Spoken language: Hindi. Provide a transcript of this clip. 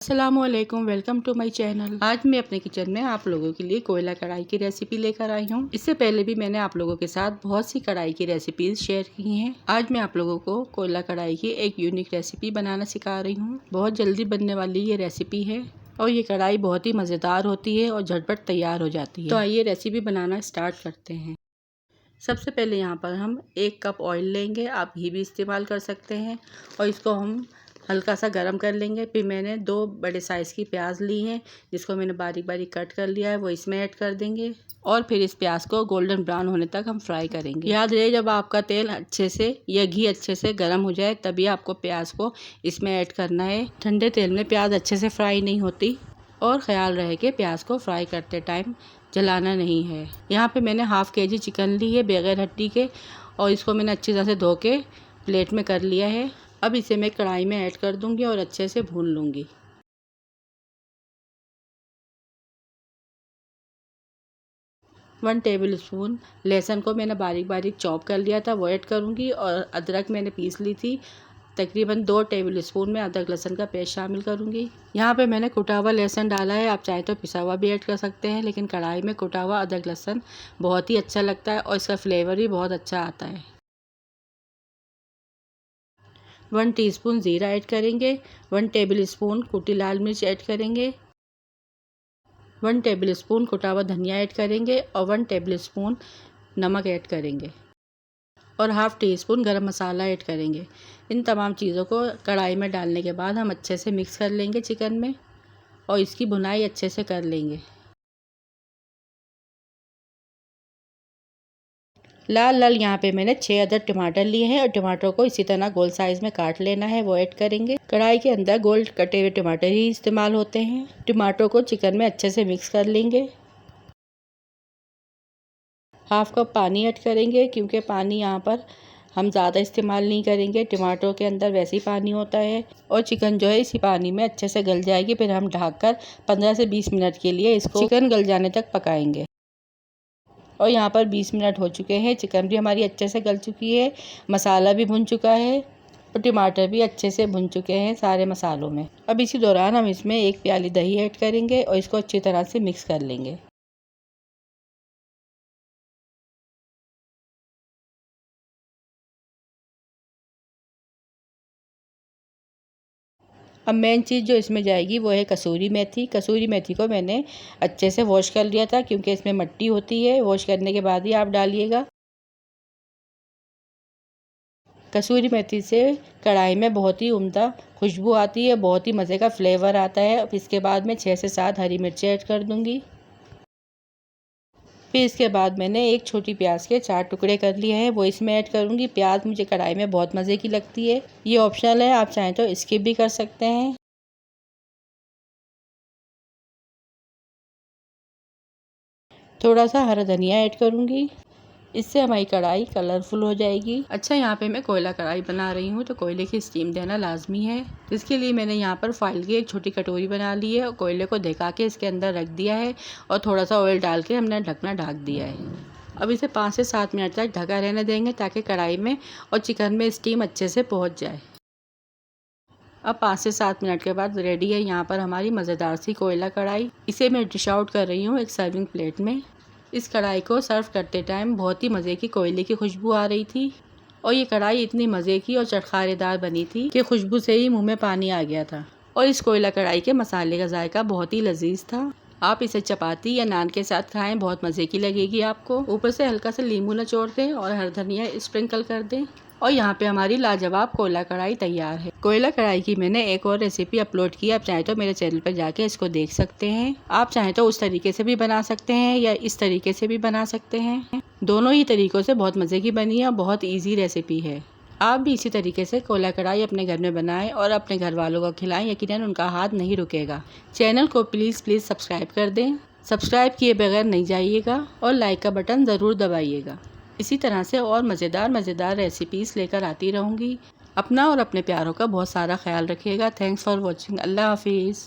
अस्सलामुअलैकुम, वेलकम टू माय चैनल। आज मैं अपने किचन में आप लोगों के लिए कोयला कढ़ाई की रेसिपी लेकर आई हूँ। इससे पहले भी मैंने आप लोगों के साथ बहुत सी कढ़ाई की रेसिपीज शेयर की हैं। आज मैं आप लोगों को कोयला कढ़ाई की एक यूनिक रेसिपी बनाना सिखा रही हूँ। बहुत जल्दी बनने वाली ये रेसिपी है और ये कढ़ाई बहुत ही मज़ेदार होती है और झटपट तैयार हो जाती है। तो आइए रेसिपी बनाना स्टार्ट करते हैं। सबसे पहले यहाँ पर हम 1 कप ऑयल लेंगे, आप घी भी इस्तेमाल कर सकते हैं, और इसको हम हल्का सा गरम कर लेंगे। फिर मैंने 2 बड़े साइज़ की प्याज ली हैं, जिसको मैंने बारीक बारीक कट कर लिया है, वो इसमें ऐड कर देंगे और फिर इस प्याज को गोल्डन ब्राउन होने तक हम फ्राई करेंगे। याद रहे, जब आपका तेल अच्छे से या घी अच्छे से गर्म हो जाए तभी आपको प्याज को इसमें ऐड करना है। ठंडे तेल में प्याज अच्छे से फ्राई नहीं होती। और ख़याल रहे कि प्याज को फ्राई करते टाइम जलाना नहीं है। यहाँ पे मैंने हाफ़ केजी चिकन ली है बगैर हड्डी के, और इसको मैंने अच्छी तरह से धो के प्लेट में कर लिया है। अब इसे मैं कढ़ाई में ऐड कर दूंगी और अच्छे से भून लूँगी। 1 टेबल स्पून लहसुन को मैंने बारीक बारीक चॉप कर लिया था, वो ऐड करूँगी। और अदरक मैंने पीस ली थी, तकरीबन 2 टेबल स्पून में अदरक लहसुन का पेस्ट शामिल करूँगी। यहाँ पे मैंने कुटा हुआ लहसुन डाला है, आप चाहे तो पिसा हुआ भी ऐड कर सकते हैं, लेकिन कढ़ाई में कुटा हुआ अदरक लहसुन बहुत ही अच्छा लगता है और इसका फ्लेवर भी बहुत अच्छा आता है। 1 टीस्पून ज़ीरा ऐड करेंगे, 1 टेबल स्पून कुटी लाल मिर्च ऐड करेंगे, 1 टेबल स्पून कुटा हुआ धनिया ऐड करेंगे और 1 टेबल स्पून नमक ऐड करेंगे और हाफ़ टी स्पून गरम मसाला ऐड करेंगे। इन तमाम चीज़ों को कढ़ाई में डालने के बाद हम अच्छे से मिक्स कर लेंगे चिकन में और इसकी भुनाई अच्छे से कर लेंगे। लाल लाल यहाँ पे मैंने 6 अदद टमाटर लिए हैं और टमाटरों को इसी तरह गोल साइज़ में काट लेना है, वो ऐड करेंगे। कढ़ाई के अंदर गोल कटे हुए टमाटर ही इस्तेमाल होते हैं। टमाटरों को चिकन में अच्छे से मिक्स कर लेंगे। हाफ़ कप पानी ऐड करेंगे, क्योंकि पानी यहाँ पर हम ज़्यादा इस्तेमाल नहीं करेंगे, टमाटरों के अंदर वैसे ही पानी होता है और चिकन जो है इसी पानी में अच्छे से गल जाएगी। फिर हम ढककर 15 से 20 मिनट के लिए इसको चिकन गल जाने तक पकाएंगे। और यहाँ पर 20 मिनट हो चुके हैं, चिकन भी हमारी अच्छे से गल चुकी है, मसाला भी भुन चुका है और टमाटर भी अच्छे से भुन चुके हैं सारे मसालों में। अब इसी दौरान हम इसमें 1 प्याली दही ऐड करेंगे और इसको अच्छी तरह से मिक्स कर लेंगे। अब मेन चीज़ जो इसमें जाएगी वो है कसूरी मेथी। कसूरी मेथी को मैंने अच्छे से वॉश कर लिया था, क्योंकि इसमें मिट्टी होती है, वॉश करने के बाद ही आप डालिएगा। कसूरी मेथी से कढ़ाई में बहुत ही उम्दा खुशबू आती है, बहुत ही मज़े का फ्लेवर आता है। अब इसके बाद मैं 6 से 7 हरी मिर्ची ऐड कर दूँगी। फिर इसके बाद मैंने एक छोटी प्याज के 4 टुकड़े कर लिए हैं, वो इसमें ऐड करूँगी। प्याज मुझे कढ़ाई में बहुत मज़े की लगती है, ये ऑप्शनल है, आप चाहें तो स्किप भी कर सकते हैं। थोड़ा सा हरा धनिया ऐड करूँगी, इससे हमारी कढ़ाई कलरफुल हो जाएगी। अच्छा, यहाँ पे मैं कोयला कढ़ाई बना रही हूँ, तो कोयले की स्टीम देना लाजमी है। इसके लिए मैंने यहाँ पर फाइल की एक छोटी कटोरी बना ली है और कोयले को ढका के इसके अंदर रख दिया है और थोड़ा सा ऑयल डाल के हमने ढकना ढक दिया है। अब इसे 5 से 7 मिनट तक ढका रहने देंगे, ताकि कढ़ाई में और चिकन में स्टीम अच्छे से पहुँच जाए। अब 5 से 7 मिनट के बाद रेडी है यहाँ पर हमारी मज़ेदार सी कोयला कढ़ाई। इसे मैं डिश आउट कर रही हूँ एक सर्विंग प्लेट में। इस कढ़ाई को सर्व करते टाइम बहुत ही मज़े की कोयले की खुशबू आ रही थी और ये कढ़ाई इतनी मज़े की और चटखारेदार बनी थी कि खुशबू से ही मुंह में पानी आ गया था। और इस कोयला कढ़ाई के मसाले का जायका बहुत ही लजीज था। आप इसे चपाती या नान के साथ खाएं, बहुत मज़े की लगेगी आपको। ऊपर से हल्का सा नींबू निचोड़ दें और हरा धनिया स्प्रिंकल कर दें और यहाँ पे हमारी लाजवाब कोयला कढ़ाई तैयार है। कोयला कढ़ाई की मैंने एक और रेसिपी अपलोड की, आप चाहें तो मेरे चैनल पर जाके इसको देख सकते हैं। आप चाहें तो उस तरीके से भी बना सकते हैं या इस तरीके से भी बना सकते हैं। दोनों ही तरीक़ों से बहुत मज़े की बनी है और बहुत ईजी रेसिपी है। आप भी इसी तरीके से कोयला कढ़ाई अपने घर में बनाएं और अपने घर वालों को खिलाएं, यकीनन उनका हाथ नहीं रुकेगा। चैनल को प्लीज़ सब्सक्राइब कर दें, सब्सक्राइब किए बगैर नहीं जाइएगा और लाइक का बटन ज़रूर दबाइएगा। इसी तरह से और मज़ेदार रेसिपीज़ लेकर आती रहूँगी। अपना और अपने प्यारों का बहुत सारा ख्याल रखिएगा। Thanks for watching. अल्लाह हाफिज़।